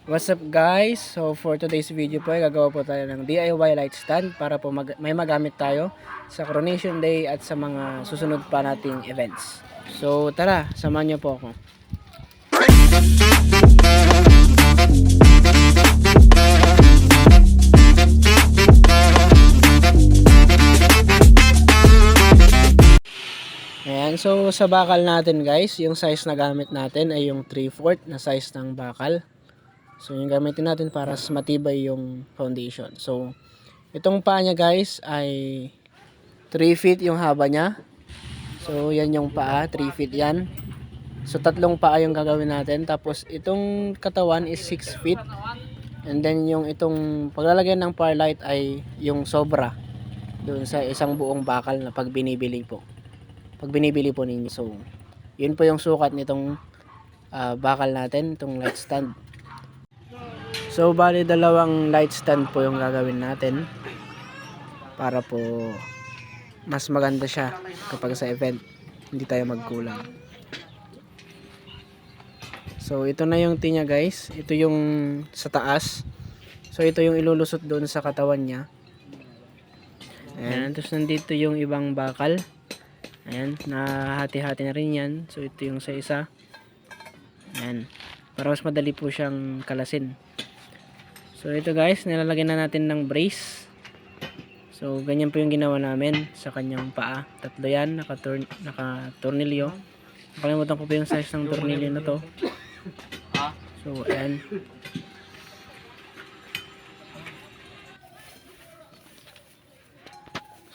What's up guys? So for today's video po ay gagawa po tayo ng DIY light stand para po may magamit tayo sa Coronation Day at sa mga susunod pa nating events. So tara, samahan niyo po ako. Ayan, so sa bakal natin guys, yung size na gamit natin ay yung 3/4 na size ng bakal. So yung gamitin natin para matibay yung foundation. So itong paa niya guys ay 3 feet yung haba niya. So yan yung paa, 3 feet yan. So tatlong paa yung gagawin natin. Tapos itong katawan is 6 feet. And then yung itong paglalagyan ng power light ay yung sobra doon sa isang buong bakal na pag binibili po. Pag binibili po ninyo. So yun po yung sukat nitong bakal natin, itong light stand. So bali dalawang light stand po yung gagawin natin para po mas maganda siya kapag sa event hindi tayo magkulang. So ito na yung tinya guys, ito yung sa taas. So ito yung ilulusot doon sa katawan niya. Ayan, tapos nandito yung ibang bakal. Ayan, nahati-hati na rin yan. So ito yung sa isa. Ayan, para mas madali po siyang kalasin. So ito guys, nilalagyan na natin ng brace. So ganyan po yung ginawa namin sa kanyang paa. Tatlo yan, naka-tornilyo. Nakalimutan ko po yung size ng tornilyo na to. So ayan.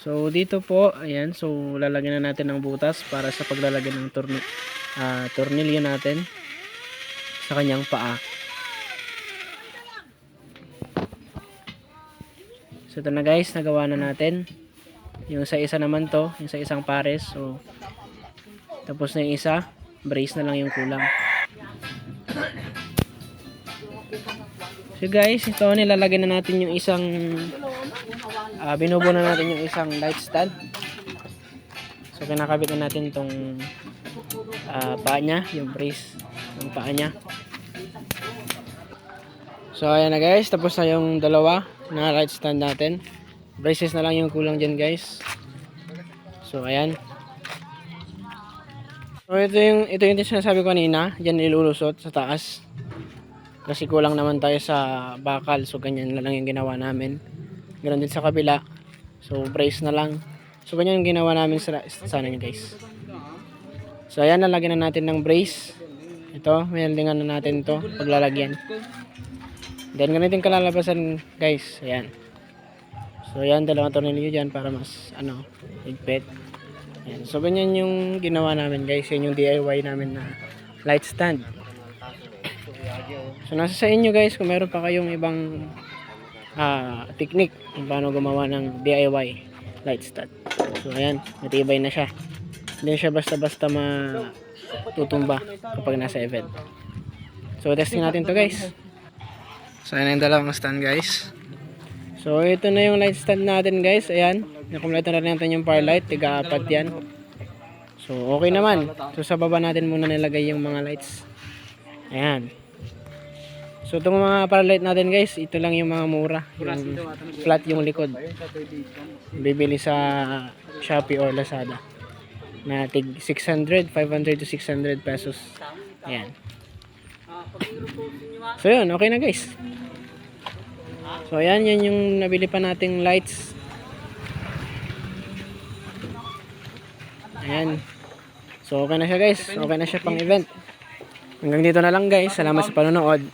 So dito po, ayan. So lalagyan na natin ng butas para sa paglalagyan ng tornilyo natin sa kanyang paa. So ito na guys, nagawa na natin. Yung sa isa naman to, yung sa isang pares. So tapos na yung isa, brace na lang yung kulang. So guys, ito nilalagay na natin yung isang binubuo na natin yung isang light stand. So kinakabit na natin tong paa niya, yung brace ng paa niya. So ayan na guys, tapos na yung dalawa na light stand natin. Braces na lang yung kulang dyan guys. So ayan. So ito yung sinasabi ko kanina, dyan ilulusot sa taas. Kasi kulang naman tayo sa bakal, so ganyan na lang yung ginawa namin. Ganoon din sa kabila. So brace na lang. So ganyan yung ginawa namin sa sana nyo guys. So ayan, nalagyan na natin ng brace. Ito, mayaldingan na natin to paglalagyan. Then ganito yung kalalabasan guys. Ayan. So ayan, dalawang tornilyo dyan para mas higpit. Ayan. So ganyan yung ginawa namin guys. Yan yung DIY namin na light stand. So nasa sa inyo guys kung meron pa kayong ibang technique kung paano gumawa ng DIY light stand. So ayan, matibay na siya. Hindi siya basta-basta matutumba kapag nasa event. So testing natin to guys. So ayan yung dalawang stand guys. So ito na yung light stand natin guys. Ayan, nakumpleto na rin natin yung power light. Tiga-apat yan. So okay naman. So sa baba natin muna nilagay yung mga lights. Ayan. So itong mga power light natin guys, ito lang yung mga mura. Yung flat yung likod. Bibili sa Shopee or Lazada. Na tig 600, 500 to 600 pesos. Ayan. So yun, okay na guys. So ayan, yan yung nabili pa nating lights. Ayan. So okay na siya guys. Okay na siya pang event. Hanggang dito na lang guys. Salamat sa panonood.